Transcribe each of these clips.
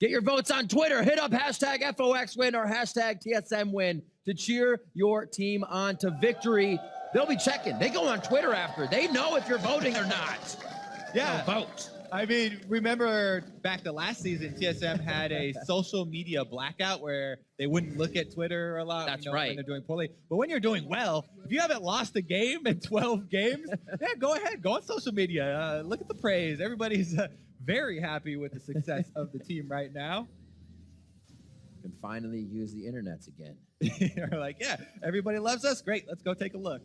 Get your votes on Twitter. Hit up hashtag FOXWin or hashtag TSMWin to cheer your team on to victory. They'll be checking. They go on Twitter after. They know if you're voting or not. Yeah. They'll vote. I mean, remember back to last season, TSM had a social media blackout where they wouldn't look at Twitter a lot. That's when right. they're doing poorly. But when you're doing well, if you haven't lost a game in 12 games, yeah, go ahead. Go on social media. Look at the praise. Everybody's very happy with the success of the team right now. Can finally use the internets again. You're like, yeah, everybody loves us. Great. Let's go take a look.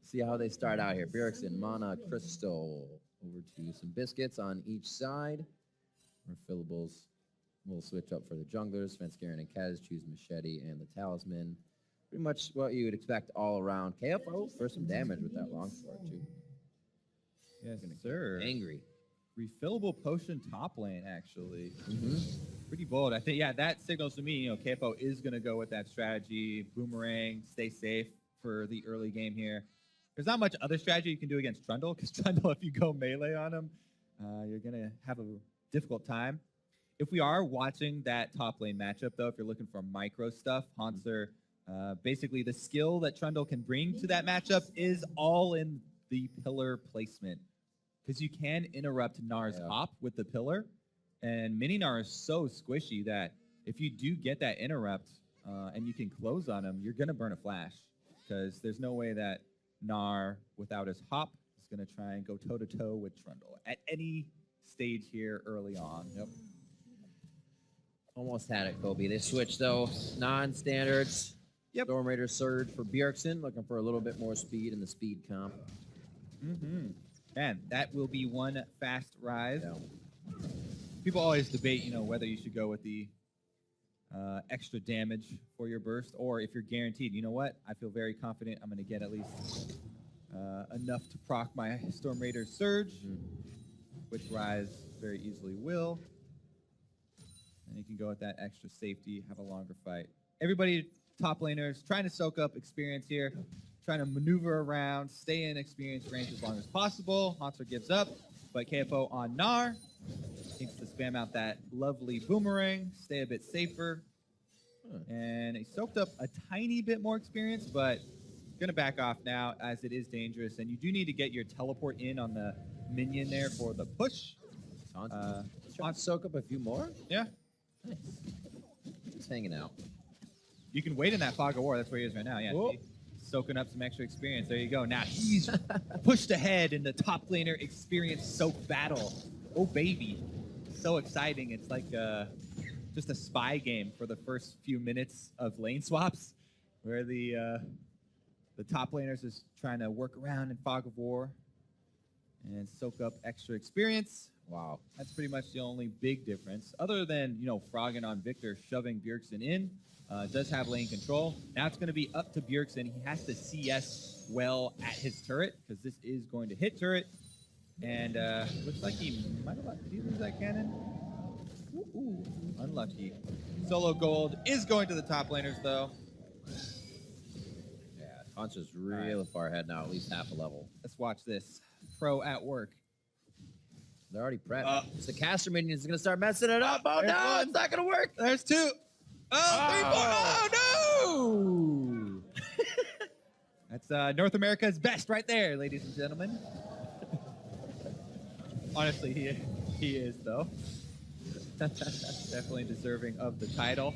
See how they start out here. Bjergsen, Mana, Crystal. Over to some biscuits on each side. Refillables will switch up for the junglers. Svenskeren and Kaz choose Machete and the Talisman. Pretty much what you would expect all around. KFO for some damage with that longsword too. Yes, sir. Angry. Refillable potion top lane, actually. Pretty bold. I think, yeah, that signals to me, KFO is going to go with that strategy. Boomerang, stay safe for the early game here. There's not much other strategy you can do against Trundle, because Trundle, if you go melee on him, you're going to have a difficult time. If we are watching that top lane matchup, though, if you're looking for micro stuff, Hanser, basically the skill that Trundle can bring to that matchup is all in the pillar placement. Because you can interrupt Gnar's hop with the pillar, and Mini Gnar is so squishy that if you do get that interrupt and you can close on him, you're going to burn a flash, because there's no way that Gnar, without his hop, is going to try and go toe-to-toe with Trundle at any stage here early on. Yep. Almost had it, Kobe. They switched, though. Non-standards. Yep. Storm Raider Surge for Bjergsen, looking for a little bit more speed in the speed comp. Man, that will be one fast rise. Yeah. People always debate, whether you should go with the extra damage for your burst, or if you're guaranteed, you know what? I feel very confident I'm going to get at least enough to proc my Storm Raider Surge, which Rise very easily will. And you can go with that extra safety, have a longer fight. Everybody, top laners, trying to soak up experience here, trying to maneuver around, stay in experience range as long as possible. Hanser gives up, but KFO on Gnar needs to spam out that lovely boomerang, stay a bit safer. And he soaked up a tiny bit more experience, but going to back off now as it is dangerous. And you do need to get your teleport in on the minion there for the push. Trying to soak up a few more? Yeah. Nice. Just hanging out. You can wait in that fog of war. That's where he is right now. Yeah. Whoa. Soaking up some extra experience. There you go. Now he's pushed ahead in the top laner experience soak battle. Oh, baby. So exciting. It's like just a spy game for the first few minutes of lane swaps, where the top laners is trying to work around in fog of war and soak up extra experience. Wow. That's pretty much the only big difference. Other than, Froggen on Victor shoving Bjergsen in. Does have lane control. Now it's going to be up to Bjergsen. He has to CS well at his turret, because this is going to hit turret. And looks like he might have did he lose that cannon? Ooh, unlucky. Solo gold is going to the top laners, though. Yeah, Hanser's real far ahead now, at least half a level. Let's watch this. Pro at work. They're already prepped. So the caster minion is going to start messing it up. Oh, no, it's not going to work. There's two. Oh, 3 points. Oh, no! That's North America's best right there, ladies and gentlemen. Honestly, he is, though. Definitely deserving of the title.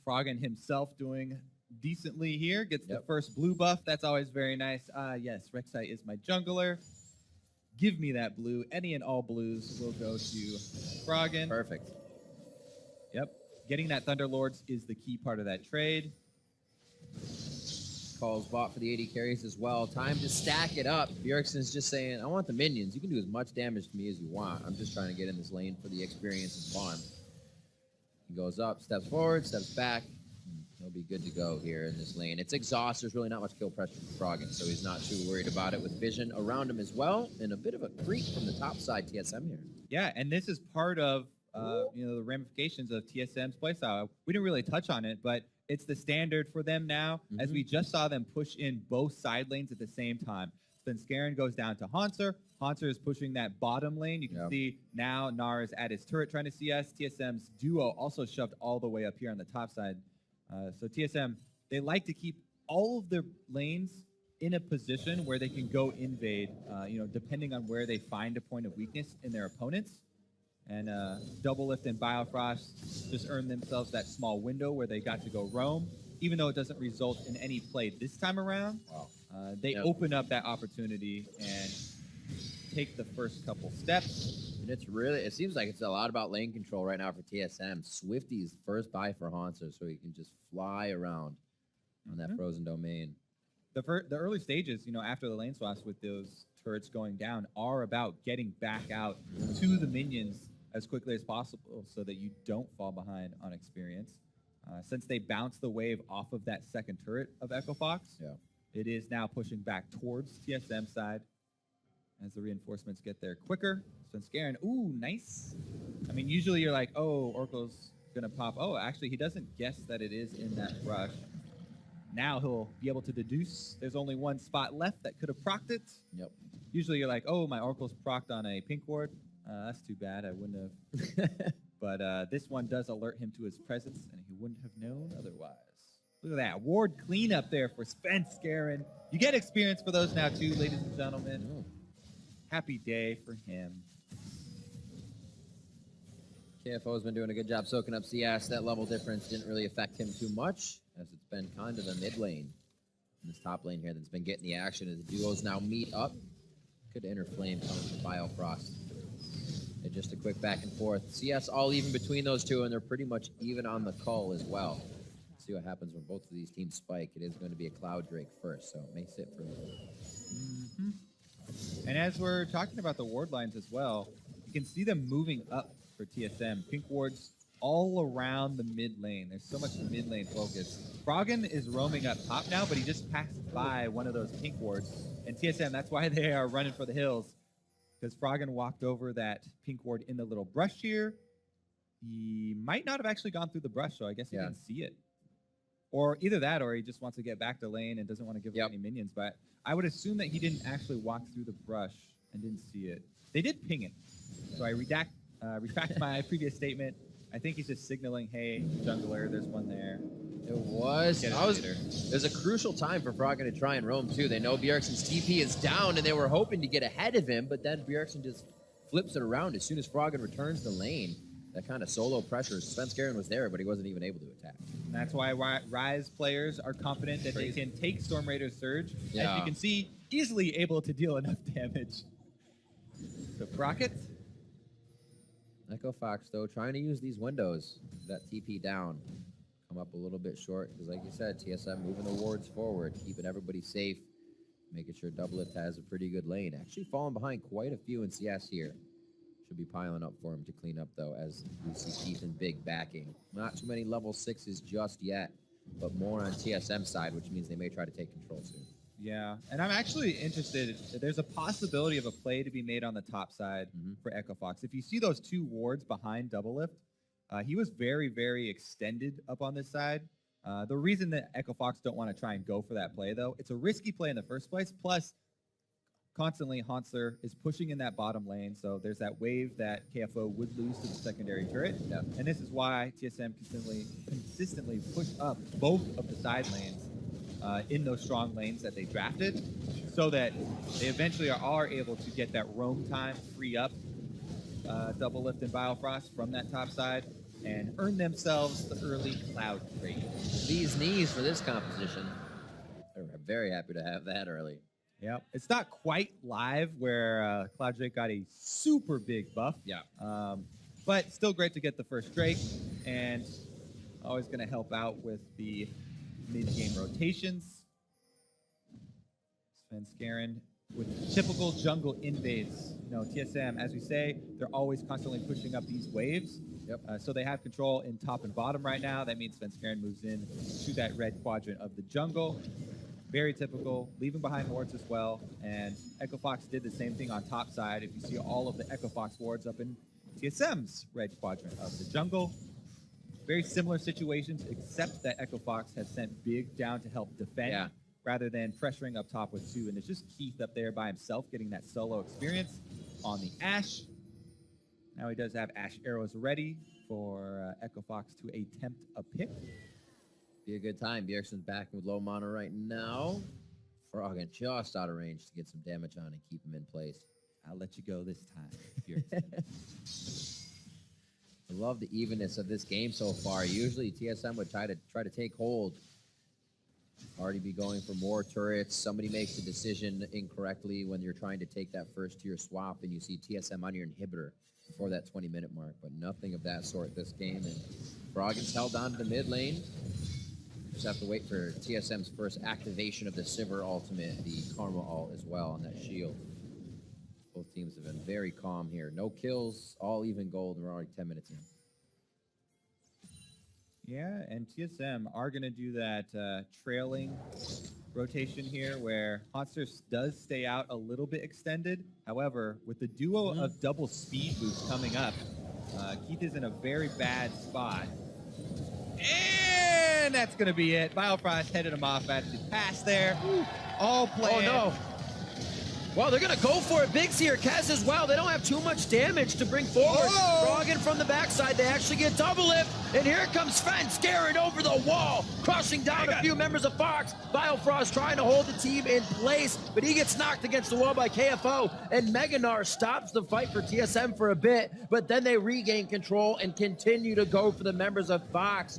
Froggen himself doing decently here. Gets the first blue buff. That's always very nice. Yes, Rek'Sai is my jungler. Give me that blue. Any and all blues will go to Froggen. Perfect. Yep. Getting that Thunderlords is the key part of that trade. Calls bought for the 80 carries as well. Time to stack it up. Bjergsen's just saying, I want the minions. You can do as much damage to me as you want. I'm just trying to get in this lane for the experience and fun. He goes up, steps forward, steps back. He'll be good to go here in this lane. It's exhaust. There's really not much kill pressure for Froggen, so he's not too worried about it, with vision around him as well, and a bit of a creep from the top side TSM here. Yeah, and this is part of the ramifications of TSM's playstyle. We didn't really touch on it, but it's the standard for them now, as we just saw them push in both side lanes at the same time. Svenskeren goes down to Hanser. Hanser is pushing that bottom lane. You can see now Gnar is at his turret trying to CS. TSM's duo also shoved all the way up here on the top side. So TSM, they like to keep all of their lanes in a position where they can go invade, depending on where they find a point of weakness in their opponents. And Double Lift and Biofrost just earned themselves that small window where they got to go roam. Even though it doesn't result in any play this time around, they open up that opportunity and take the first couple steps. And it seems like it's a lot about lane control right now for TSM. Swifty's first buy for Hanser, so he can just fly around on that frozen domain. The early stages, after the lane swaps with those turrets going down, are about getting back out to the minions as quickly as possible so that you don't fall behind on experience. Since they bounced the wave off of that second turret of Echo Fox, it is now pushing back towards TSM side as the reinforcements get there quicker. Svenskeren, ooh, nice. I mean, usually you're like, oh, Oracle's going to pop. Oh, actually, he doesn't guess that it is in that rush. Now he'll be able to deduce there's only one spot left that could have procced it. Yep. Usually you're like, oh, my Oracle's procced on a pink ward. That's too bad. I wouldn't have. But this one does alert him to his presence, and he wouldn't have known otherwise. Look at that. Ward cleanup there for Svenskeren. You get experience for those now, too, ladies and gentlemen. Oh. Happy day for him. KFO's been doing a good job soaking up CS. That level difference didn't really affect him too much, as it's been kind of the mid lane in this top lane here that's been getting the action as the duos now meet up. Good inner flame coming from Biofrost. And just a quick back and forth. CS all even between those two, and they're pretty much even on the call as well. See what happens when both of these teams spike. It is going to be a Cloud Drake first, so it may sit for me. And as we're talking about the ward lines as well, you can see them moving up for TSM. Pink wards all around the mid lane. There's so much mid lane focus. Froggen is roaming up top now, but he just passed by one of those pink wards. And TSM, that's why they are running for the hills, because Froggen walked over that pink ward in the little brush here. He might not have actually gone through the brush, so I guess he didn't see it. Or either that, or he just wants to get back to lane and doesn't want to give up any minions. But I would assume that he didn't actually walk through the brush and didn't see it. They did ping it, so I retract my previous statement. I think he's just signaling, hey, jungler, there's one there. It was a crucial time for Froggen to try and roam, too. They know Bjergsen's TP is down, and they were hoping to get ahead of him, but then Bjergsen just flips it around as soon as Froggen returns to lane. That kind of solo pressure. Svenskeren was there, but he wasn't even able to attack. And that's why Rise players are confident that they can take Storm Raider's Surge. As you can see, easily able to deal enough damage. So Crockett. Echo Fox, though, trying to use these windows, that TP down, come up a little bit short. Because like you said, TSM moving the wards forward, keeping everybody safe, making sure Double Lift has a pretty good lane. Actually falling behind quite a few in CS here. Should be piling up for him to clean up, though, as we see Keith and Big backing. Not too many level 6s just yet, but more on TSM side, which means they may try to take control soon. Yeah, and I'm actually interested. There's a possibility of a play to be made on the top side for Echo Fox. If you see those two wards behind Double Lift, he was very, very extended up on this side. The reason that Echo Fox don't want to try and go for that play, though, it's a risky play in the first place, plus constantly Hansler is pushing in that bottom lane, so there's that wave that KFO would lose to the secondary turret. Yeah. And this is why TSM consistently push up both of the side lanes in those strong lanes that they drafted, so that they eventually are able to get that roam time, free up Double Lift and Biofrost from that top side, and earn themselves the early Cloud Drake. These knees for this composition, they're very happy to have that early. Yep. It's not quite live where Cloud Drake got a super big buff. Yeah. But still great to get the first Drake, and always going to help out with the mid-game rotations. Svenskeren with typical jungle invades. You know, TSM, as we say, they're always constantly pushing up these waves. Yep. So they have control in top and bottom right now. That means Svenskeren moves in to that red quadrant of the jungle. Very typical, leaving behind wards as well. And Echo Fox did the same thing on top side. If you see all of the Echo Fox wards up in TSM's red quadrant of the jungle. Very similar situations, except that Echo Fox has sent Big down to help defend rather than pressuring up top with 2. And it's just Keith up there by himself getting that solo experience on the Ashe. Now he does have Ashe arrows ready for Echo Fox to attempt a pick. Be a good time. Bjergsen's back with low mana right now. Froggen just out of range to get some damage on and keep him in place. I'll let you go this time, Bjergsen. I love the evenness of this game so far. Usually TSM would try to take hold. Already be going for more turrets. Somebody makes a decision incorrectly when you're trying to take that first tier swap and you see TSM on your inhibitor before that 20-minute mark, but nothing of that sort this game. And Froggen's held on to the mid lane. Just have to wait for TSM's first activation of the Sivir ultimate, the Karma ult as well on that shield. Both teams have been very calm here. No kills, all even gold, and we're already 10 minutes in. Yeah, and TSM are going to do that trailing rotation here where Monster does stay out a little bit extended. However, with the duo of double speed boost coming up, Keith is in a very bad spot. And that's going to be it. Biofrost headed him off at the pass there. All planned. Oh, no. Well, they're going to go for it. Biggs here. Kaz as well. They don't have too much damage to bring forward. Froggen from the backside. They actually get double lift. And here comes Sven scaring over the wall, crushing down a few members of Fox. Biofrost trying to hold the team in place, but he gets knocked against the wall by KFO. And Meganar stops the fight for TSM for a bit, but then they regain control and continue to go for the members of Fox.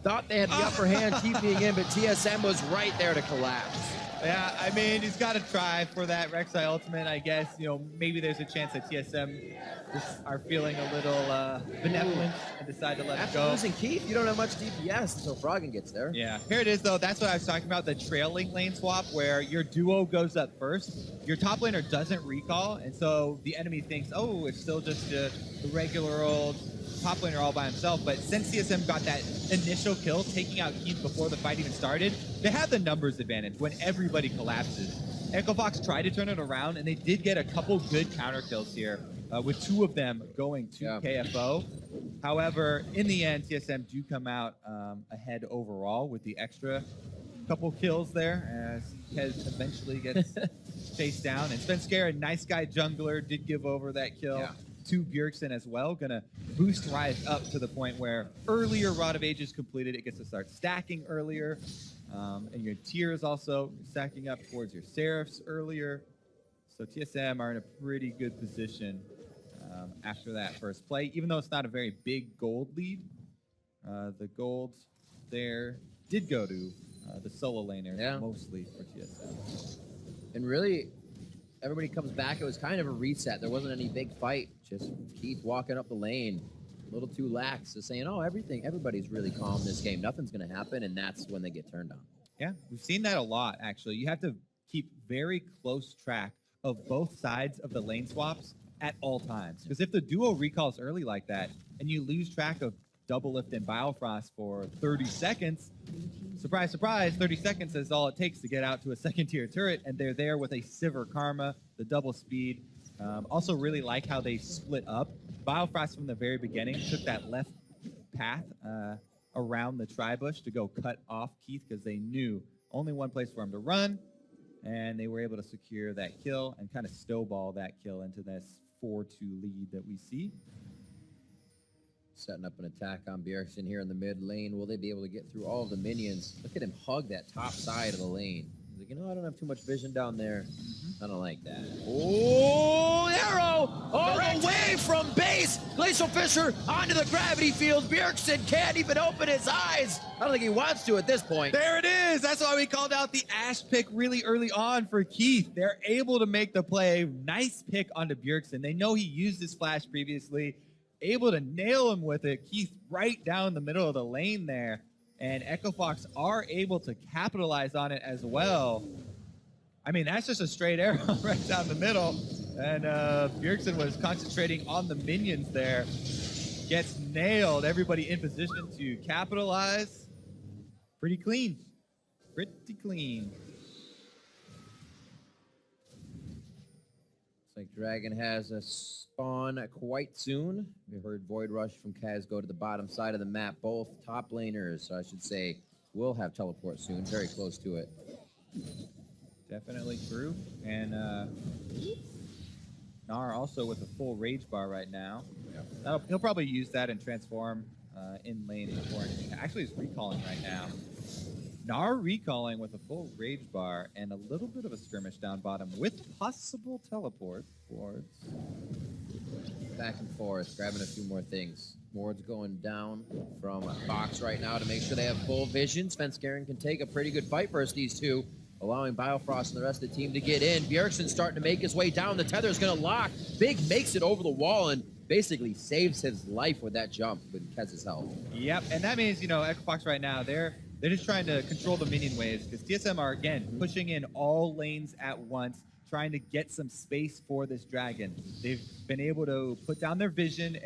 Thought they had the upper hand keeping in, but TSM was right there to collapse. Yeah, I mean, he's got to try for that Rek'Sai ultimate, I guess. You know, maybe there's a chance that TSM just are feeling a little benevolent and decide to let it go. After losing Keith, you don't have much DPS until Froggen gets there. Yeah, here it is, though. That's what I was talking about, the trailing lane swap, where your duo goes up first. Your top laner doesn't recall, and so the enemy thinks, oh, it's still just a regular old top laner all by himself. But since TSM got that initial kill, taking out Keith before the fight even started, they have the numbers advantage when everybody collapses. Echo Fox tried to turn it around, and they did get a couple good counter kills here, with 2 of them going to KFO. However, in the end, TSM do come out ahead overall with the extra couple kills there, as Kez eventually gets chased down. And Svenskar, a nice guy jungler, did give over that kill to Bjergsen as well. Gonna boost Rise up to the point where earlier Rod of Ages completed, it gets to start stacking earlier. And your tiers also stacking up towards your Seraphs earlier. So TSM are in a pretty good position after that first play, even though it's not a very big gold lead. The gold there did go to the solo laner, mostly for TSM. And really, everybody comes back. It was kind of a reset. There wasn't any big fight. Just Keith walking up the lane, a little too lax, just saying, oh, everybody's really calm this game. Nothing's going to happen, and that's when they get turned on. Yeah, we've seen that a lot, actually. You have to keep very close track of both sides of the lane swaps at all times. Because if the duo recalls early like that, and you lose track of Double Lift and Biofrost for 30 seconds, surprise, surprise, 30 seconds is all it takes to get out to a second-tier turret, and they're there with a Sivir Karma, the double speed. Also really like how they split up. Biofrost from the very beginning took that left path around the tri-bush to go cut off Keith because they knew only one place for him to run, and they were able to secure that kill and kind of snowball that kill into this 4-2 lead that we see. Setting up an attack on Bjergsen here in the mid lane. Will they be able to get through all of the minions? Look at him hug that top side of the lane. He's like, you know, I don't have too much vision down there. I don't like that. Oh, arrow all the way from base. Glacial Fisher onto the gravity field. Bjergsen can't even open his eyes. I don't think he wants to at this point. There it is. That's why we called out the Ashe pick really early on for Keith. They're able to make the play. Nice pick onto Bjergsen. They know he used his flash previously. Able to nail him with it. Keith right down the middle of the lane there. And Echo Fox are able to capitalize on it as well. I mean, that's just a straight arrow right down the middle. And Bjergsen was concentrating on the minions there. Gets nailed. Everybody in position to capitalize. Pretty clean. Pretty clean. Looks like Dragon has a spawn quite soon. We heard Void Rush from Kaz go to the bottom side of the map. Both top laners, I should say, will have teleport soon. Very close to it. Definitely true. And Gnar also with a full rage bar right now. He'll probably use that and transform in lane before anything. Actually, he's recalling right now. Gnar recalling with a full rage bar and a little bit of a skirmish down bottom with possible teleport towards. Back and forth, grabbing a few more things. Ward's going down from Fox right now to make sure they have full vision. Svenskeren can take a pretty good fight versus these two, allowing Biofrost and the rest of the team to get in. Bjergsen's starting to make his way down. The tether's going to lock. Big makes it over the wall and basically saves his life with that jump with Kez's help. Yep, and that means, you know, Echo Fox right now, they're just trying to control the minion waves because TSM are, again, pushing in all lanes at once, trying to get some space for this dragon. They've been able to put down their vision.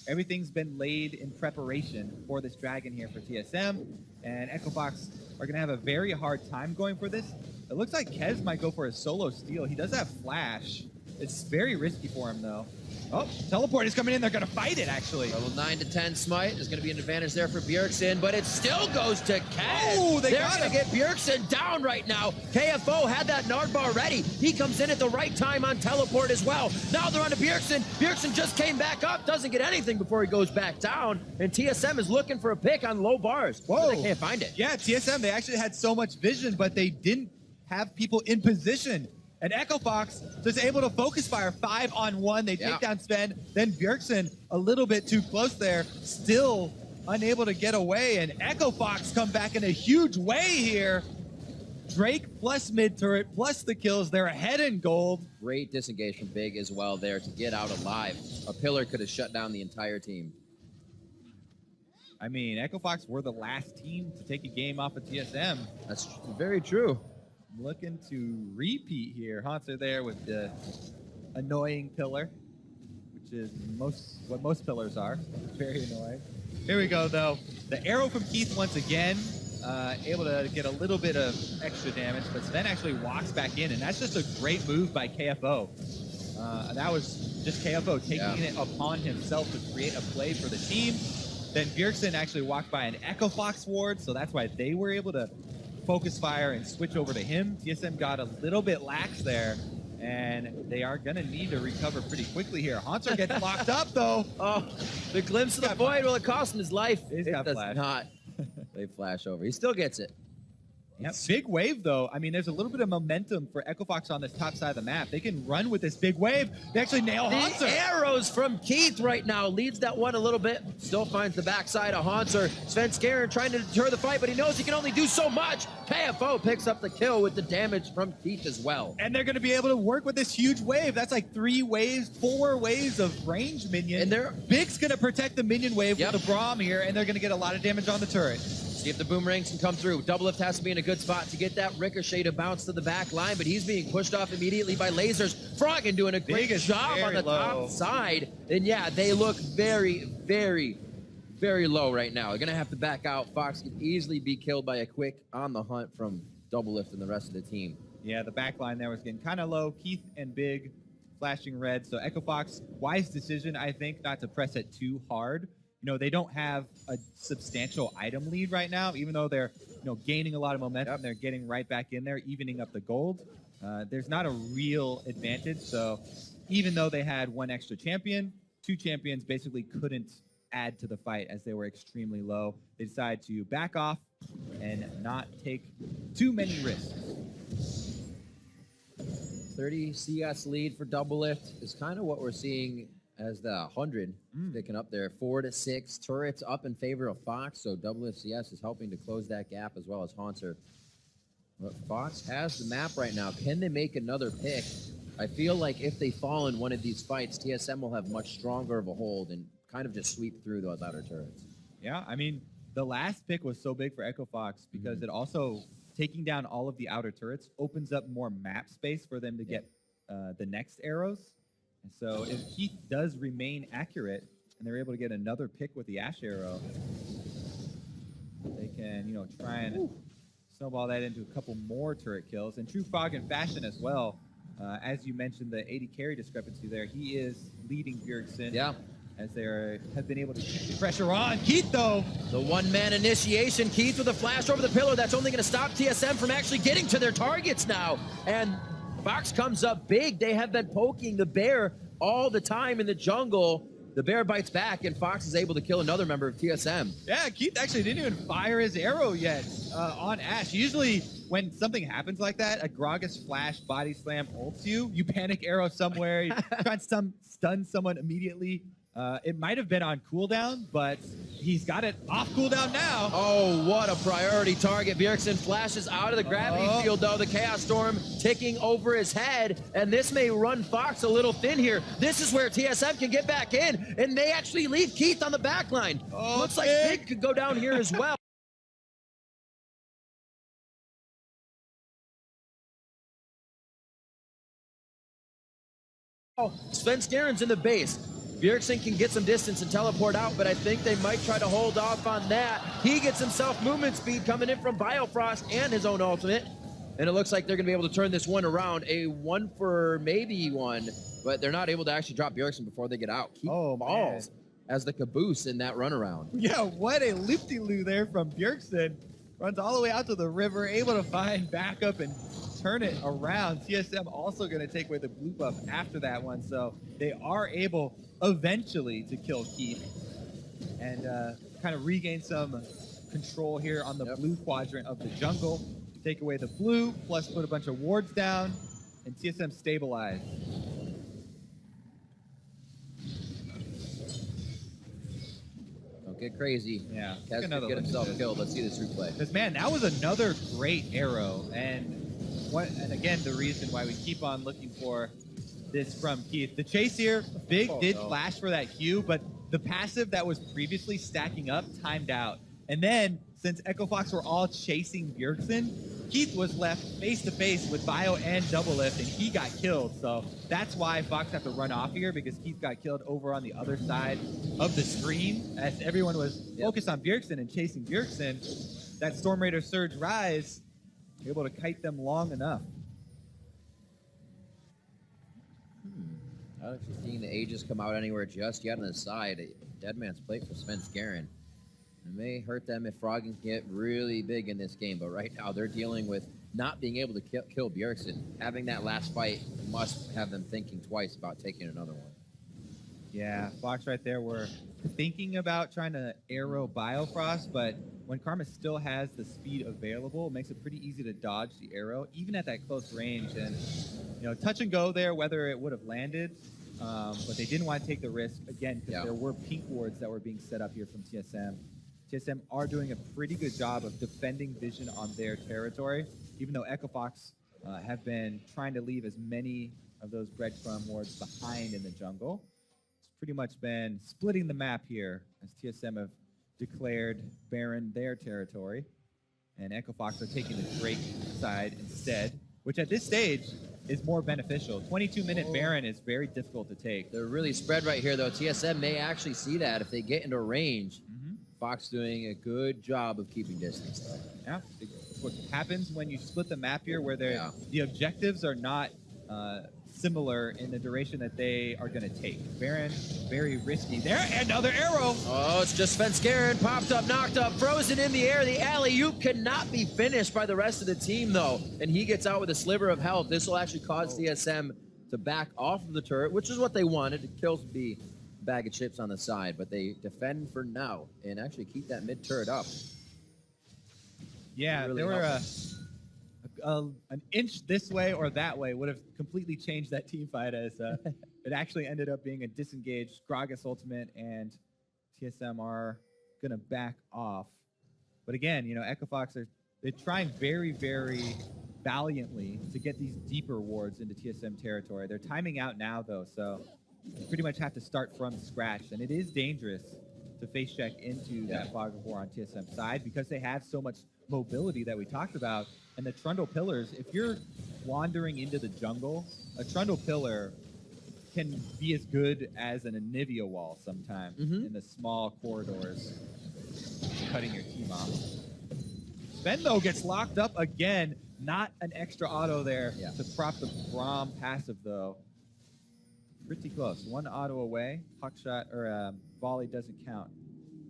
Everything's been laid in preparation for this dragon here for TSM, and Echo Fox are going to have a very hard time going for this. It looks like Kez might go for a solo steal. He does have flash. It's very risky for him, though. Oh, teleport is coming in. They're going to fight it, actually. Level 9 to 10 smite. There's going to be an advantage there for Bjergsen, but it still goes to Kez. Oh, they're going to get Bjergsen down right now. KFO had that Nard bar ready. He comes in at the right time on teleport as well. Now they're on to Bjergsen. Bjergsen just came back up, doesn't get anything before he goes back down, and TSM is looking for a pick on low bars. Whoa. But they can't find it. Yeah, TSM, they actually had so much vision, but they didn't have people in position. And Echo Fox just able to focus fire 5-on-1. They take down Sven. Then Bjergsen a little bit too close there, still unable to get away. And Echo Fox come back in a huge way here. Drake plus mid turret plus the kills. They're ahead in gold. Great disengage from Big as well there to get out alive. A pillar could have shut down the entire team. I mean, Echo Fox were the last team to take a game off of TSM. That's very true. Looking to repeat here. Haunter there with the annoying pillar, which is what most pillars are. Very annoying. Here we go, though. The arrow from Keith once again, able to get a little bit of extra damage, but Sven actually walks back in, and that's just a great move by KFO. That was just KFO taking it upon himself to create a play for the team. Then Bjergsen actually walked by an Echo Fox ward, so that's why they were able to focus fire and switch over to him. TSM got a little bit lax there, and they are going to need to recover pretty quickly here. Haunter gets locked up, though. Oh, the glimpse of the void will it cost him his life. He's it got does flash. not. They flash over. He still gets it. Yep. Big wave, though. I mean, there's a little bit of momentum for Echo Fox on this top side of the map. They can run with this big wave. They actually nail Haunter. The arrows from Keith right now leads that one a little bit. Still finds the backside of Haunter. Svenskeren trying to deter the fight, but he knows he can only do so much. KFO picks up the kill with the damage from Keith as well. And they're going to be able to work with this huge wave. That's like 4 waves of range minion. And Big's going to protect the minion wave with the Braum here, and they're going to get a lot of damage on the turret. See if the boomerangs can come through. Doublelift has to be in a good spot to get that ricochet to bounce to the back line, but he's being pushed off immediately by lasers. Froggen doing a great job on the top side. And yeah, they look very, very, very low right now. They're going to have to back out. Fox can easily be killed by a quick on the hunt from Doublelift and the rest of the team. Yeah, the back line there was getting kind of low. Keith and Big flashing red. So Echo Fox, wise decision, I think, not to press it too hard. You know, they don't have a substantial item lead right now, even though they're, gaining a lot of momentum. They're getting right back in there, evening up the gold. There's not a real advantage. So even though they had 1 extra champion, 2 champions basically couldn't add to the fight as they were extremely low. They decided to back off and not take too many risks. 30 CS lead for Doublelift is kind of what we're seeing as the 100 picking up there. 4 to 6 turrets up in favor of Fox, so Doublelift CS is helping to close that gap as well as Haunter. But Fox has the map right now. Can they make another pick? I feel like if they fall in one of these fights, TSM will have much stronger of a hold and kind of just sweep through those outer turrets. Yeah, I mean, the last pick was so big for Echo Fox because it also, taking down all of the outer turrets, opens up more map space for them to get the next arrows. And so if Keith does remain accurate and they're able to get another pick with the Ash Arrow, they can, try and snowball that into a couple more turret kills. In true Froggen fashion as well, as you mentioned, the 80 carry discrepancy there, he is leading Bjergsen as they have been able to keep the pressure on. Keith, though. The one-man initiation. Keith with a flash over the pillar. That's only going to stop TSM from actually getting to their targets now. And Fox comes up big. They have been poking the bear all the time in the jungle. The bear bites back, and Fox is able to kill another member of TSM. Yeah, Keith actually didn't even fire his arrow yet on Ashe. Usually, when something happens like that, a Gragas flash body slam ults you, you panic arrow somewhere, you try and stun someone immediately. It might have been on cooldown, but he's got it off cooldown now. Oh, what a priority target. Bjergsen flashes out of the gravity field, though. The Chaos Storm ticking over his head, and this may run Fox a little thin here. This is where TSM can get back in, and they actually leave Keith on the back line. Looks like Big could go down here as well. Svenskaren's in the base. Bjergsen can get some distance and teleport out, but I think they might try to hold off on that. He gets himself movement speed coming in from Biofrost and his own ultimate. And it looks like they're going to be able to turn this one around. A 1 for maybe 1, but they're not able to actually drop Bjergsen before they get out. Keith falls as the caboose in that runaround. Yeah, what a loop-de-loo there from Bjergsen. Runs all the way out to the river, able to find backup and turn it around. TSM also going to take away the blue buff after that one, so they are able eventually to kill Keith and kind of regain some control here on the blue quadrant of the jungle. Take away the blue, plus put a bunch of wards down, and TSM stabilize. Don't get crazy. Yeah. Kaz could get himself killed. Let's see this replay. Because, man, that was another great arrow. And again, the reason why we keep on looking for this from Keith. The chase here, Big did flash for that Q, but the passive that was previously stacking up timed out. And then, since Echo Fox were all chasing Bjergsen, Keith was left face-to-face with Bio and Double Lift, and he got killed. So that's why Fox had to run off here, because Keith got killed over on the other side of the screen. As everyone was focused on Bjergsen and chasing Bjergsen, that Storm Raider Surge Rise, able to kite them long enough. Not actually seeing the Aegis come out anywhere just yet on the side. A dead man's plate for Svenskeren. It may hurt them if Froggen get really big in this game, but right now they're dealing with not being able to kill Bjergsen. Having that last fight must have them thinking twice about taking another one. Yeah, Fox right there were thinking about trying to arrow Biofrost, but when Karma still has the speed available, it makes it pretty easy to dodge the arrow, even at that close range. And, you know, touch and go there, whether it would have landed, but they didn't want to take the risk, again, because there were pink wards that were being set up here from TSM. TSM are doing a pretty good job of defending vision on their territory, even though Echo Fox have been trying to leave as many of those breadcrumb wards behind in the jungle. It's pretty much been splitting the map here as TSM have declared Baron their territory, and Echo Fox are taking the Drake side instead, which at this stage is more beneficial. 22-minute Baron is very difficult to take. They're really spread right here, though. TSM may actually see that if they get into range. Fox doing a good job of keeping distance. Yeah, it's what happens when you split the map here, where the objectives are not similar in the duration that they are going to take. Baron, very risky there. Another arrow. Oh, it's just Svenskeren popped up, knocked up, frozen in the air. The alley-oop cannot be finished by the rest of the team, though. And he gets out with a sliver of health. This will actually cause TSM to back off of the turret, which is what they wanted. The kills would be a bag of chips on the side, but they defend for now and actually keep that mid turret up. Yeah, really there were an inch this way or that way would have completely changed that team fight, as it actually ended up being a disengaged Gragas ultimate, and TSM are going to back off. But again, you know, Echo Fox, they're trying very, very valiantly to get these deeper wards into TSM territory. They're timing out now, though, so you pretty much have to start from scratch, and it is dangerous to face check into that Fog of War on TSM side because they have so much mobility that we talked about. And the Trundle Pillars, if you're wandering into the jungle, a Trundle Pillar can be as good as an Anivia wall sometimes in the small corridors, cutting your team off. Ben, though, gets locked up again. Not an extra auto there to prop the Braum passive, though. Pretty close. One auto away. Hawk shot or volley doesn't count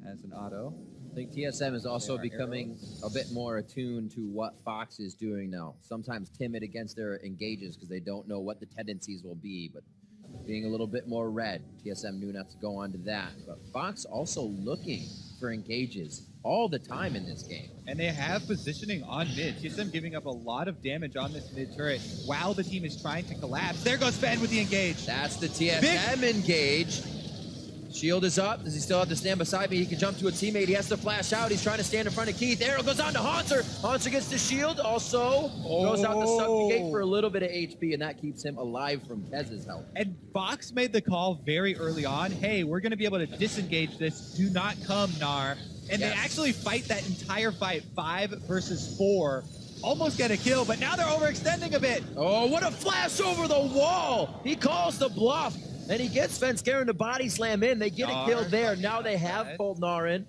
as an auto. I think TSM is also There are becoming a bit more attuned to what Fox is doing now. Sometimes timid against their engages because they don't know what the tendencies will be, but being a little bit more red. TSM knew not to go on to that. But Fox also looking for engages all the time in this game. And they have positioning on mid. TSM giving up a lot of damage on this mid turret while the team is trying to collapse. There goes Ben with the engage. That's the TSM engage. Shield is up. Does he still have to stand beside me? He can jump to a teammate. He has to flash out. He's trying to stand in front of Keith. Arrow goes on to Haunter. Haunter gets the shield. Also goes out to Subjugate for a little bit of HP, and that keeps him alive from Kez's help. And Fox made the call very early on. Hey, we're going to be able to disengage this. Do not come, Gnar. And they actually fight that entire fight, 5 versus 4. Almost get a kill, but now they're overextending a bit. Oh, what a flash over the wall. He calls the bluff. And he gets Svenskeren to body slam in. They get a kill there. Now they have pulled Gnar in.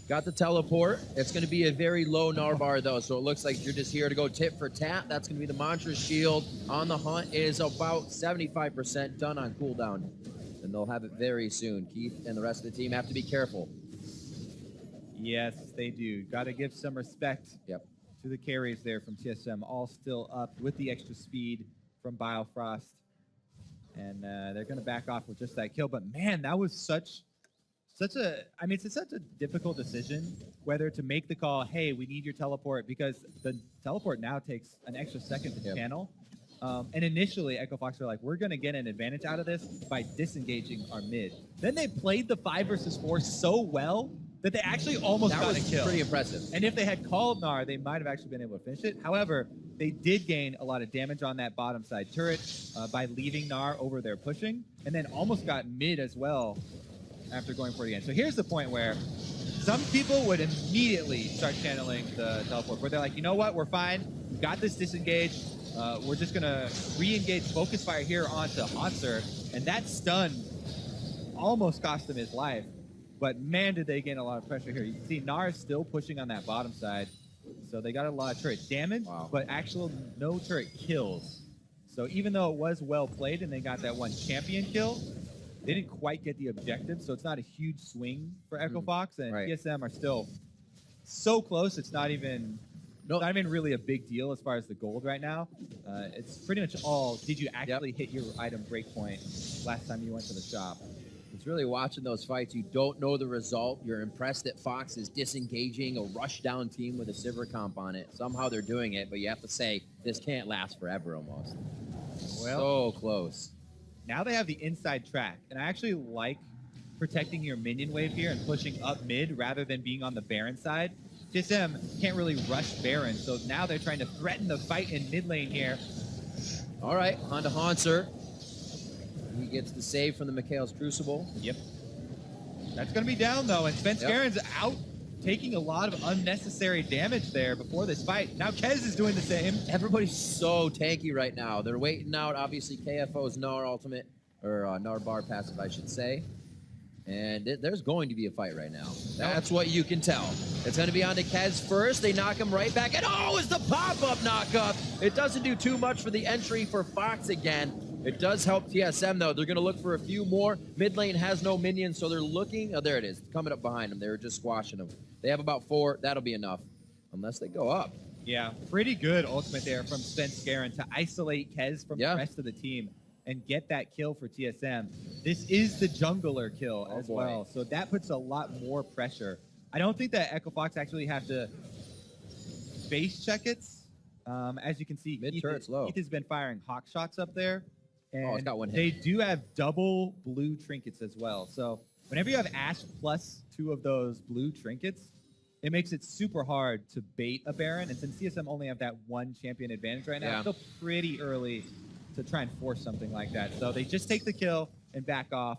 Got the teleport. It's going to be a very low Gnar bar, though, so it looks like you're just here to go tit for tat. That's going to be the Mantra shield. On the hunt is about 75% done on cooldown. And they'll have it very soon. Keith and the rest of the team have to be careful. Yes, they do. Got to give some respect to the carries there from TSM. All still up with the extra speed from Biofrost. And they're going to back off with just that kill. But, man, that was such a – I mean, it's such a difficult decision whether to make the call, hey, we need your teleport, because the teleport now takes an extra second to channel. And initially, Echo Fox were like, we're going to get an advantage out of this by disengaging our mid. Then they played the 5 versus 4 so well that they actually almost got a kill. That was pretty impressive. And if they had called Gnar, they might have actually been able to finish it. However, they did gain a lot of damage on that bottom side turret by leaving Gnar over there pushing, and then almost got mid as well after going for it again. So here's the point where some people would immediately start channeling the teleport, where they're like, you know what, we're fine. We got this disengage. We're just going to re-engage Focus Fire here onto Haunter, and that stun almost cost him his life. But, man, did they gain a lot of pressure here. You can see Gnar is still pushing on that bottom side. So they got a lot of turret damage, but actual no turret kills. So even though it was well played and they got that one champion kill, they didn't quite get the objective. So it's not a huge swing for Echo Fox. And TSM are still so close, it's not even really a big deal as far as the gold right now. It's pretty much all, did you actually hit your item breakpoint last time you went to the shop? It's really watching those fights. You don't know the result. You're impressed that Fox is disengaging a rush-down team with a Sivir comp on it. Somehow they're doing it, but you have to say, this can't last forever almost. Well, so close. Now they have the inside track, and I actually like protecting your minion wave here and pushing up mid rather than being on the Baron side. TSM can't really rush Baron, so now they're trying to threaten the fight in mid lane here. All right, on to Haunter. He gets the save from the Mikhail's Crucible. Yep. That's going to be down, though, and Svenskeren's out taking a lot of unnecessary damage there before this fight. Now Kez is doing the same. Everybody's so tanky right now. They're waiting out, obviously, KFO's Gnar ultimate, or Gnar bar passive, I should say. And there's going to be a fight right now. That's what you can tell. It's going to be on to Kez first. They knock him right back. And it's the pop-up knock-up. It doesn't do too much for the entry for Fox again. It does help TSM, though. They're going to look for a few more. Mid lane has no minions, so they're looking. Oh, there it is. Coming up behind them. They were just squashing them. They have about 4. That'll be enough, unless they go up. Yeah, pretty good ultimate there from Svenskeren to isolate Kez from the rest of the team and get that kill for TSM. This is the jungler kill as well, so that puts a lot more pressure. I don't think that Echo Fox actually have to base check it. As you can see, mid-turret's low. Keith has been firing hawk shots up there. And it's got one hit. They do have double blue trinkets as well. So whenever you have Ashe plus 2 of those blue trinkets, it makes it super hard to bait a Baron. And since CSM only have that 1 champion advantage right now, it's still pretty early to try and force something like that. So they just take the kill and back off.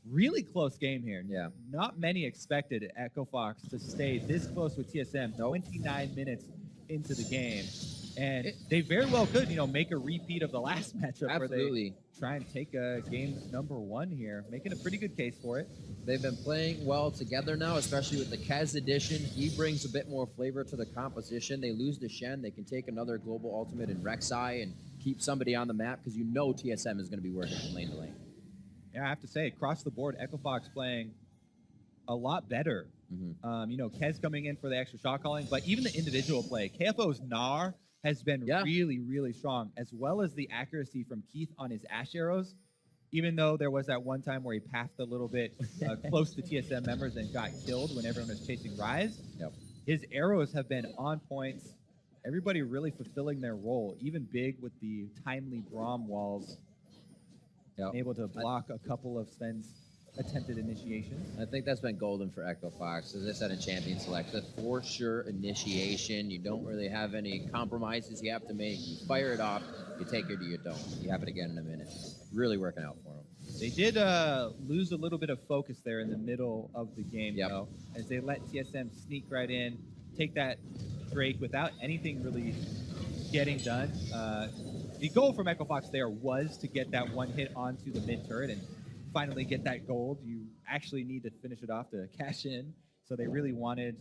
Really close game here. Yeah. Not many expected Echo Fox to stay this close with TSM 29 minutes into the game. And they very well could, make a repeat of the last matchup where they try and take game number 1 here, making a pretty good case for it. They've been playing well together now, especially with the Kez edition. He brings a bit more flavor to the composition. They lose the Shen. They can take another global ultimate in Rek'Sai and keep somebody on the map because TSM is going to be working from lane to lane. Yeah, I have to say, across the board, Echo Fox playing a lot better. Mm-hmm. You know, Kez coming in for the extra shot calling, but even the individual play, KFO's Gnar has been really, really strong, as well as the accuracy from Keith on his Ash arrows. Even though there was that one time where he pathed a little bit close to TSM members and got killed when everyone was chasing Rise. Yep. His arrows have been on points. Everybody really fulfilling their role, even Big with the timely Braum walls. Yep. Able to block a couple of Sven's attempted initiations. I think that's been golden for Echo Fox. As I said in Champion Select, the for sure initiation. You don't really have any compromises you have to make. You fire it off, you take it or you don't. You have it again in a minute. Really working out for them. They did lose a little bit of focus there in the middle of the game, though, as they let TSM sneak right in, take that Drake without anything really getting done. The goal from Echo Fox there was to get that one hit onto the mid turret and finally get that gold. You actually need to finish it off to cash in. So they really wanted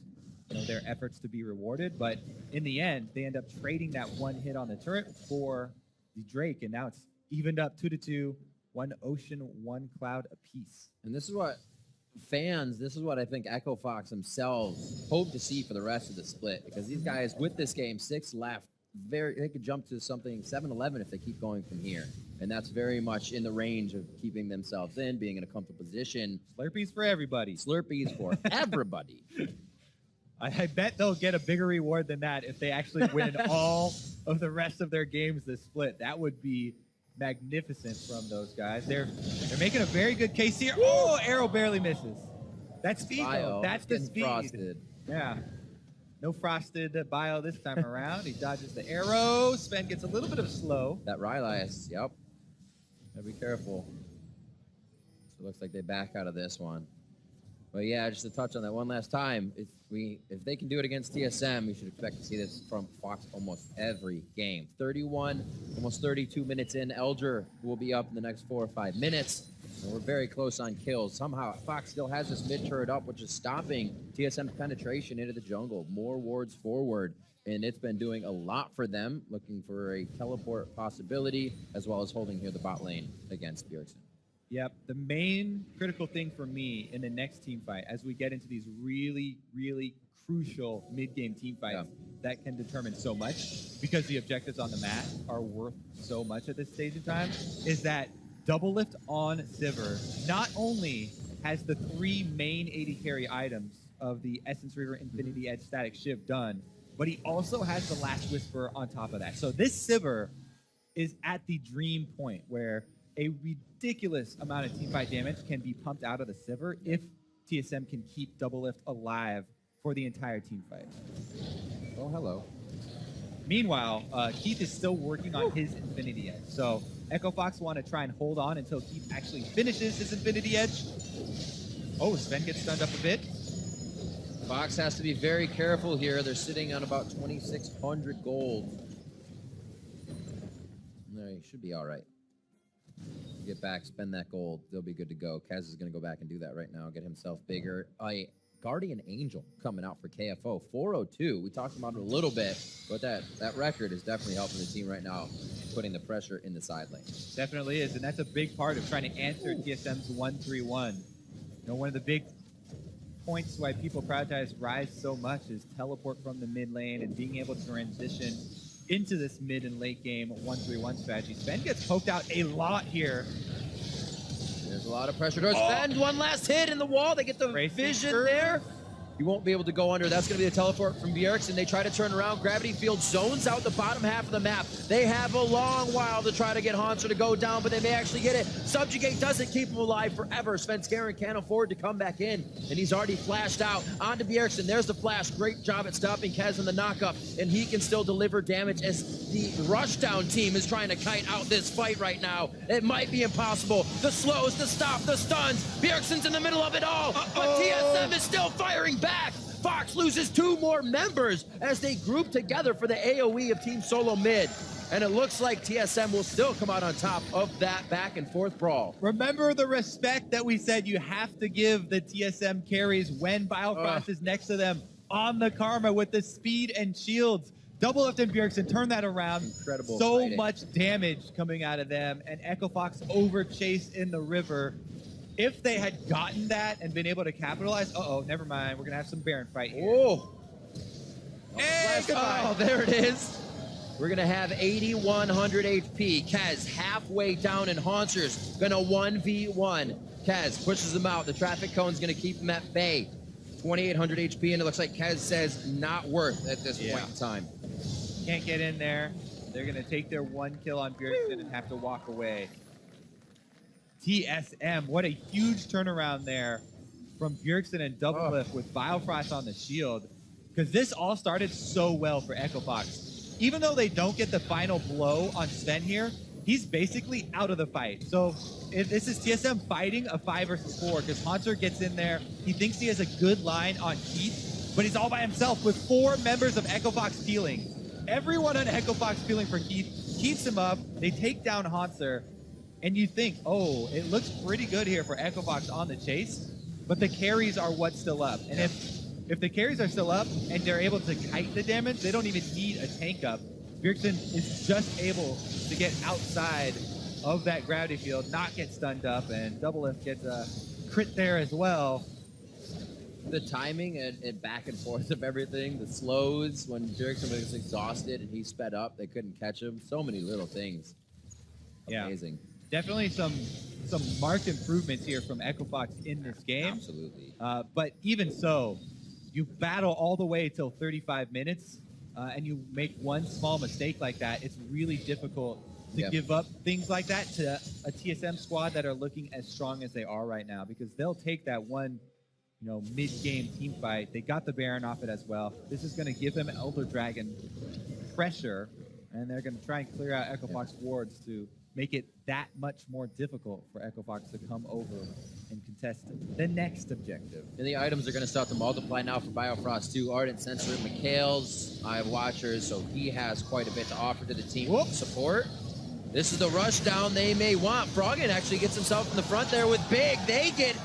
their efforts to be rewarded. But in the end, they end up trading that one hit on the turret for the Drake. And now it's evened up 2-2, 1 Ocean, 1 Cloud apiece. And this is what I think Echo Fox themselves hope to see for the rest of the split. Because these guys, with this game, 6 left, they could jump to something 7-11 if they keep going from here. And that's very much in the range of keeping themselves in, being in a comfortable position. Slurpees for everybody. Slurpees for everybody. I bet they'll get a bigger reward than that if they actually win all of the rest of their games this split. That would be magnificent from those guys. They're making a very good case here. Oh, arrow barely misses. That's speed, though. That's the speed. Frosted. Yeah. No frosted bio this time around. He dodges the arrow. Sven gets a little bit of slow. That Rylias, yep. Gotta be careful. So it looks like they back out of this one. But yeah, just to touch on that one last time, if they can do it against TSM, we should expect to see this from Fox almost every game. 31, almost 32 minutes in. Elger will be up in the next 4 or 5 minutes. And we're very close on kills. Somehow, Fox still has this mid turret up, which is stopping TSM's penetration into the jungle. More wards forward, and it's been doing a lot for them, looking for a teleport possibility, as well as holding here the bot lane against Bjergsen. Yep, the main critical thing for me in the next team fight, as we get into these really, really crucial mid-game team fights that can determine so much, because the objectives on the map are worth so much at this stage in time, is that Double Lift on Sivir not only has the 3 main AD carry items of the Essence Reaver Infinity Edge Static Shiv done, but he also has the Last Whisper on top of that. So this Sivir is at the dream point where a ridiculous amount of teamfight damage can be pumped out of the Sivir if TSM can keep Double Lift alive for the entire teamfight. Oh, hello. Meanwhile, Keith is still working on his Infinity Edge. So Echo Fox want to try and hold on until Keith actually finishes his Infinity Edge. Oh, Sven gets stunned up a bit. Fox has to be very careful here. They're sitting on about 2,600 gold. No, he should be all right. Get back, spend that gold. They'll be good to go. Kaz is going to go back and do that right now, get himself bigger. Guardian Angel coming out for KFO. 402. We talked about it a little bit, but that record is definitely helping the team right now, putting the pressure in the side lane. Definitely is, and that's a big part of trying to answer TSM's 1-3-1. You know, one of the big points why people prioritize Rise so much is teleport from the mid lane and being able to transition into this mid and late game 1-3-1 strategy. Sven gets poked out a lot here. There's a lot of pressure towards Sven. One last hit in the wall. They get the vision there. You won't be able to go under. That's going to be a teleport from Bjergsen. They try to turn around. Gravity Field zones out the bottom half of the map. They have a long while to try to get Hanser to go down, but they may actually get it. Subjugate doesn't keep him alive forever. Svenskeren can't afford to come back in, and he's already flashed out. On to Bjergsen. There's the flash. Great job at stopping Kaz in the knockup, and he can still deliver damage as the Rushdown team is trying to kite out this fight right now. It might be impossible. The slows, the stop, the stuns. Bjergsen's in the middle of it all, but TSM is still firing back. Fox loses 2 more members as they group together for the AoE of Team Solo Mid. And it looks like TSM will still come out on top of that back and forth brawl. Remember the respect that we said you have to give the TSM carries when Biofrost is next to them on the Karma with the speed and shields. Double Lift and Bjergsen turn that around. Incredible So fighting. much damage coming out of them, and Echo Fox over chase in the river. If they had gotten that and been able to capitalize, never mind. We're gonna have some Baron fight here. Oh, And goodbye. oh, there it is. We're gonna have 8,100 HP. Kez halfway down, and Haunter's gonna 1v1. Kez pushes him out. The traffic cone's gonna keep him at bay. 2,800 HP, and it looks like Kez says not worth at this point in time. Can't get in there. They're gonna take their 1 kill on Bjergsen and have to walk away. TSM, what a huge turnaround there from Bjergsen and Double Lift with Biofrost on the shield. Because this all started so well for Echo Fox. Even though they don't get the final blow on Sven here, he's basically out of the fight. So this is TSM fighting a 5 versus 4 because Haunter gets in there. He thinks he has a good line on Keith, but he's all by himself with 4 members of Echo Fox peeling. Everyone on Echo Fox peeling for Keith keeps him up. They take down Haunter, and you think, oh, it looks pretty good here for Echo Fox on the chase, but the carries are what's still up. And if the carries are still up and they're able to kite the damage, they don't even need a tank up. Bjergsen is just able to get outside of that gravity field, not get stunned up, and Double Lift gets a crit there as well. The timing and back and forth of everything, the slows when Bjergsen was exhausted and he sped up, they couldn't catch him. So many little things. Amazing. Definitely some marked improvements here from Echo Fox in this game. Absolutely. But even so, you battle all the way till 35 minutes, and you make one small mistake like that, it's really difficult to give up things like that to a TSM squad that are looking as strong as they are right now, because they'll take that one, mid-game team fight. They got the Baron off it as well. This is going to give them Elder Dragon pressure, and they're going to try and clear out Echo Fox wards to make it that much more difficult for Echo Fox to come over and contest the next objective. And the items are going to start to multiply now for Biofrost 2. Ardent Sensor, Mikhail's Eye of Watchers, so he has quite a bit to offer to the team support. This is the rush down they may want. Froggen actually gets himself in the front there with Big. They get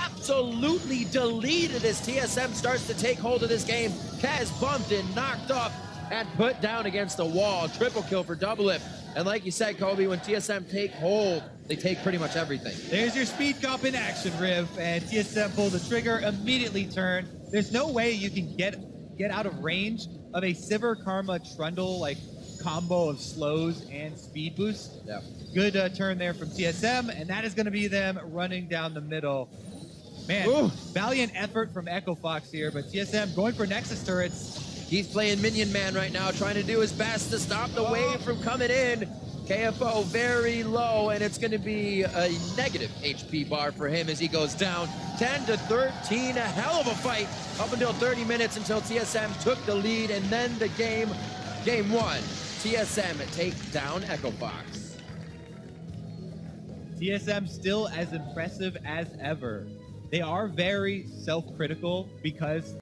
absolutely deleted as TSM starts to take hold of this game. Kaz bumped and knocked off and put down against the wall. Triple kill for Double Lift. And like you said, Kobe, when TSM take hold, they take pretty much everything. There's your speed comp in action, Riv, and TSM pulled the trigger, immediately turn. There's no way you can get out of range of a Sivir Karma Trundle like combo of slows and speed boost. Yeah. Good turn there from TSM, and that is going to be them running down the middle. Man, valiant effort from Echo Fox here, but TSM going for Nexus turrets. He's playing Minion Man right now, trying to do his best to stop the wave from coming in. KFO very low, and it's going to be a negative HP bar for him as he goes down 10 to 13. A hell of a fight up until 30 minutes until TSM took the lead, and then the game one. TSM take down Echo Fox. TSM still as impressive as ever. They are very self-critical because